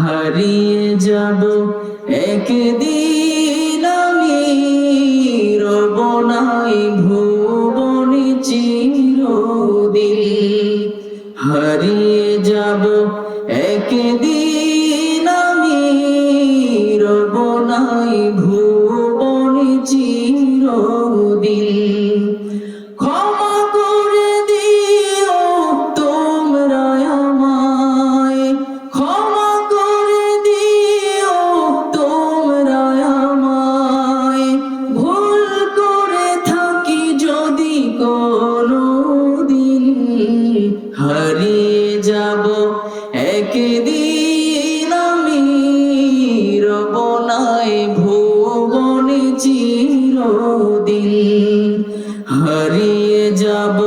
হারিয়ে যাব একদিন আমি, রব নাই ভুবনে চিরদিন। হারিয়ে যাব একদিন আমি, রব নাই ভুবনে চিরদিন। ক্ষমা করে দিও তোমরা আমায়, ক্ষমা করে দিও তোমরা আমায়, ভুল করে থাকি যদি কোনোদিন। হারিয়ে যাব একদিন আমি, রব নাই ভুবনে চিরদিন। হারিয়ে যাব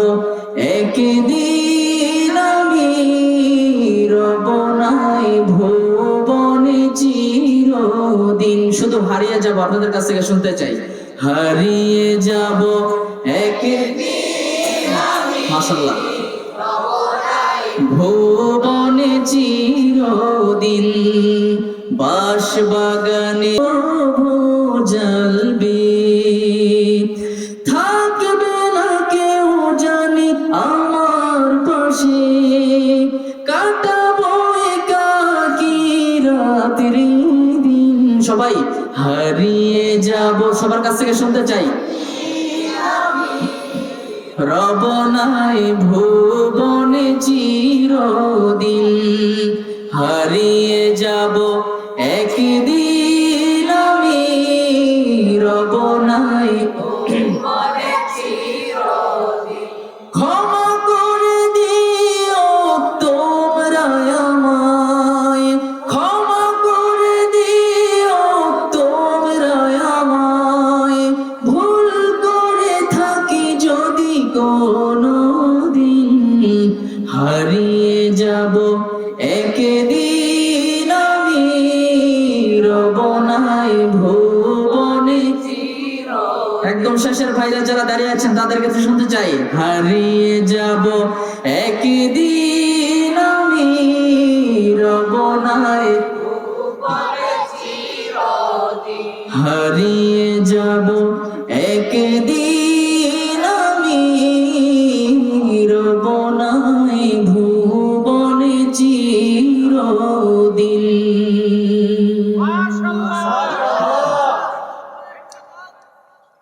একদিন আমি, রব নাই ভুবনে চিরদিন। শুধু হারিয়ে যাব, আপনাদের কাছ থেকে শুনতে চাই। হারিয়ে যাব একদিন আমি, মাশাআল্লাহ, ভুবনে চিরদিন। বাঁশবাগানে জ্বলবে, থাকবে না কেউ জানি আমার পাশে, কাটাবো একাকী রাত্রি দিন। সবাই হারিয়ে যাব, সবার কাছ থেকে শুনতে চাই। রব নাই ভুবনে চিরদিন। হারিয়ে যাব একদিন আমি, রব নাই ভুবনে চিরদিন। ক্ষমা করে দিও তোমরা আমায়, ক্ষমা করে দিও তোমরা আমায়, ভুল করে থাকি যদি কোনোদিন। হারিয়ে যাব একদিন আমি, রব নাই ভুবনে চিরদিন। একদম শেষের ভাইরা যারা দাঁড়িয়ে আছেন তাদের কাছে শুনতে চাই। হারিয়ে যাব একদিন